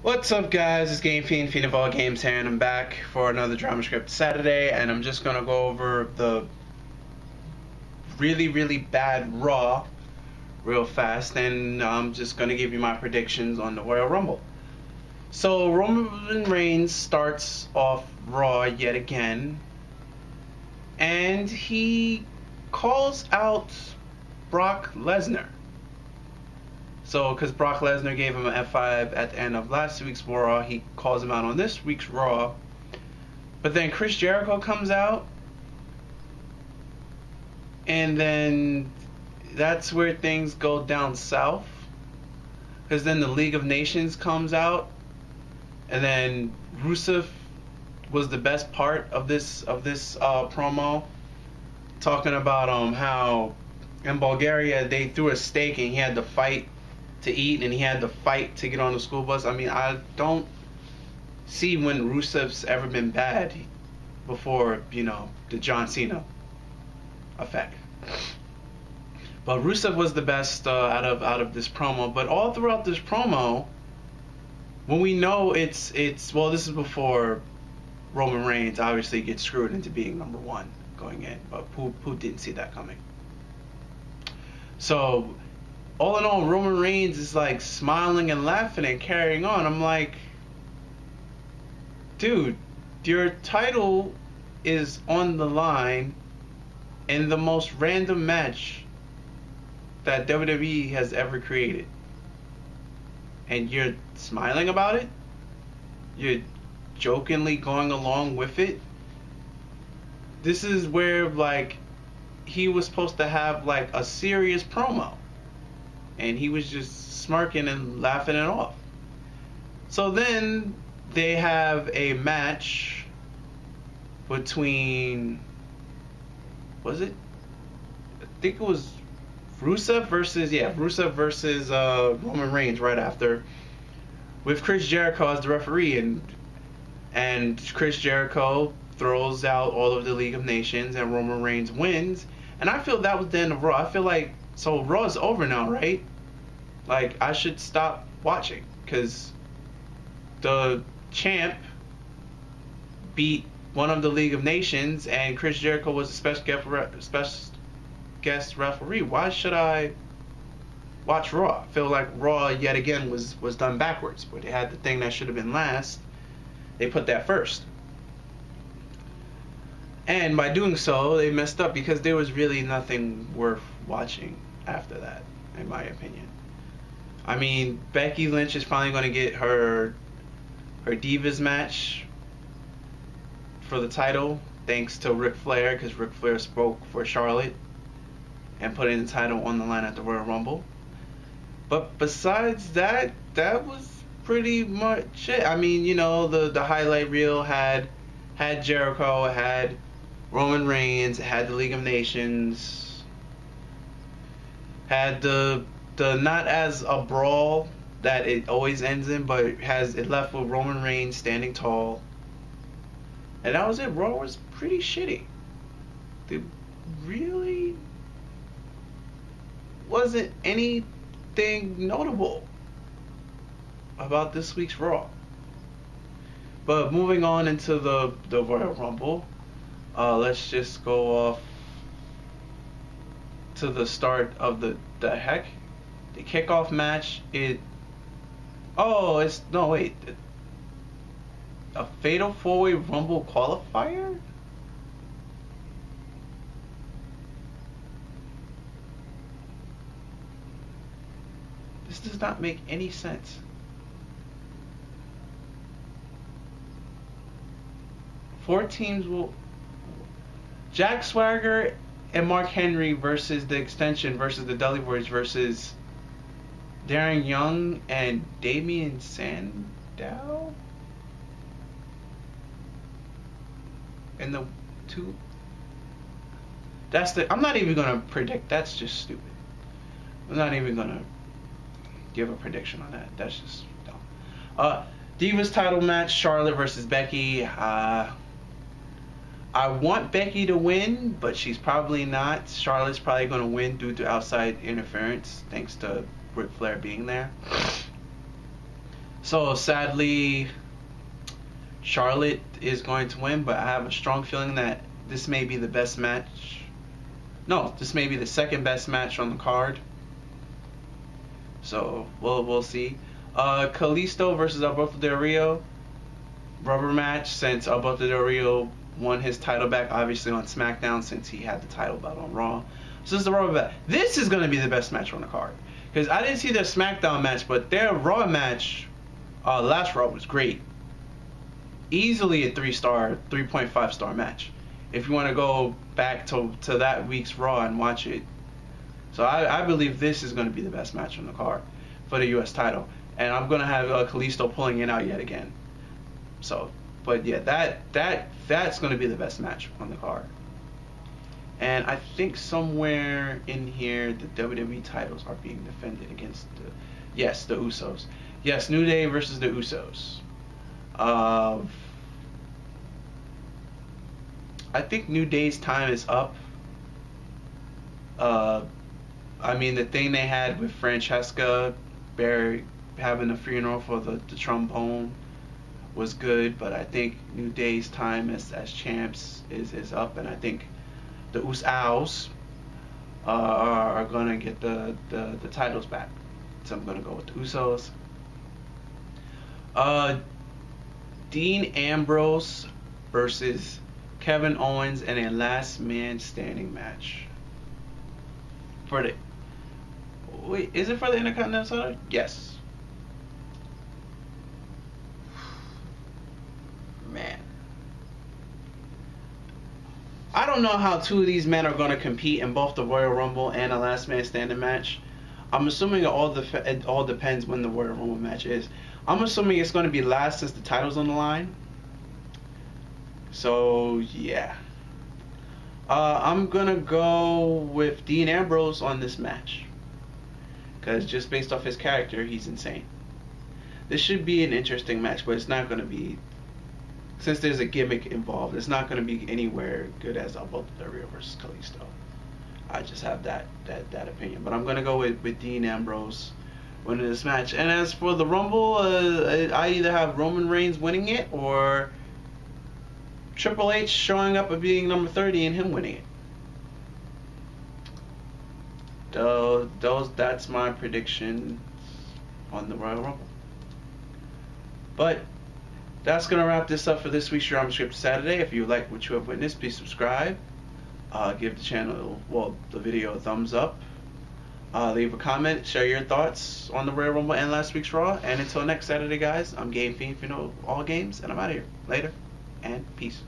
What's up, guys? It's Game Fiend of all games here, and I'm back for another Drama Script Saturday, and I'm just gonna go over the really bad Raw real fast, and I'm just gonna give you my predictions on the Royal Rumble. So Roman Reigns starts off Raw yet again, and he calls out Brock Lesnar. So, because Brock Lesnar gave him an F5 at the end of last week's Raw, he calls him out on this week's Raw. But then Chris Jericho comes out, and then that's where things go down south. Because then the League of Nations comes out, and then Rusev was the best part of this promo, talking about how in Bulgaria they threw a steak and he had to fight to eat, and he had to fight to get on the school bus. I mean, I don't see when Rusev's ever been bad before, you know, the John Cena effect. But Rusev was the best out of this promo. But all throughout this promo, when we know it's well, this is before Roman Reigns obviously gets screwed into being number one going in, but who didn't see that coming? So all in all, Roman Reigns is like smiling and laughing and carrying on. I'm like, dude, your title is on the line in the most random match that WWE has ever created. And you're smiling about it? You're jokingly going along with it? This is where, like, he was supposed to have, like, a serious promo. And he was just smirking and laughing it off. So then they have a match between, was it? I think it was Rusev versus Roman Reigns right after, with Chris Jericho as the referee, and Chris Jericho throws out all of the League of Nations and Roman Reigns wins. And I feel that was the end of Raw. I feel like, so Raw's over now, right? Like, I should stop watching, because the champ beat one of the League of Nations, and Chris Jericho was a special guest referee. Why should I watch Raw? I feel like Raw yet again was done backwards, where they had the thing that should have been last, they put that first. And by doing so, they messed up, because there was really nothing worth watching after that, in my opinion. I mean, Becky Lynch is finally going to get her Divas match for the title, thanks to Ric Flair, because Ric Flair spoke for Charlotte and putting the title on the line at the Royal Rumble. But besides that, that was pretty much it. I mean, you know, the highlight reel had Jericho, had Roman Reigns, had the League of Nations, had the not as a brawl that it always ends in, but it left with Roman Reigns standing tall. And that was it. Raw was pretty shitty. There really wasn't anything notable about this week's Raw. But moving on into the Royal Rumble, let's just go off to the start of the kickoff match. A Fatal 4-Way Rumble qualifier? This does not make any sense. 4 teams will... Jack Swagger and Mark Henry versus the Extension versus the Dudley Boys versus Darren Young and Damien Sandow? And the two... I'm not even going to predict. That's just stupid. I'm not even going to give a prediction on that. That's just dumb. Divas title match, Charlotte versus Becky. I want Becky to win, but she's probably not. Charlotte's probably going to win due to outside interference, thanks to Ric Flair being there. So sadly, Charlotte is going to win, but I have a strong feeling that this may be the best match. No, this may be the second best match on the card. So we'll see. Kalisto versus Alberto Del Rio, rubber match, since Alberto Del Rio won his title back obviously on SmackDown since he had the title belt on Raw. So this is the rubber match. This is going to be the best match on the card, because I didn't see their SmackDown match, but their Raw match last Raw was great. Easily a 3-star, 3.5 star match. If you want to go back to that week's Raw and watch it. So I believe this is going to be the best match on the card for the U.S. title. And I'm going to have Kalisto pulling it out yet again. So, but yeah, that's going to be the best match on the card. And I think somewhere in here the WWE titles are being defended against the Usos. Yes, New Day versus the Usos. I think New Day's time is up. I mean, the thing they had with Francesca Barry having a funeral for the trombone was good, but I think New Day's time as champs is up, and I think the Usos are gonna get the titles back. So I'm gonna go with the Usos. Dean Ambrose versus Kevin Owens in a last man standing match. Wait, is it for the Intercontinental title? Yes. Man. I don't know how two of these men are going to compete in both the Royal Rumble and a last man standing match. I'm assuming it all depends when the Royal Rumble match is. I'm assuming it's going to be last since the title's on the line. So, yeah. I'm going to go with Dean Ambrose on this match, because just based off his character, he's insane. This should be an interesting match, but it's not going to be, since there's a gimmick involved, it's not going to be anywhere good as Alberto Del Rio versus Kalisto. I just have that opinion. But I'm going to go with Dean Ambrose winning this match. And as for the Rumble, I either have Roman Reigns winning it or Triple H showing up and being number 30 and him winning it. That's my prediction on the Royal Rumble. But that's going to wrap this up for this week's Drama Script Saturday. If you like what you have witnessed, please subscribe. Give the channel, the video a thumbs up. Leave a comment, share your thoughts on the Royal Rumble and last week's Raw. And until next Saturday, guys, I'm Game Fiend for all games, and I'm out of here. Later, and peace.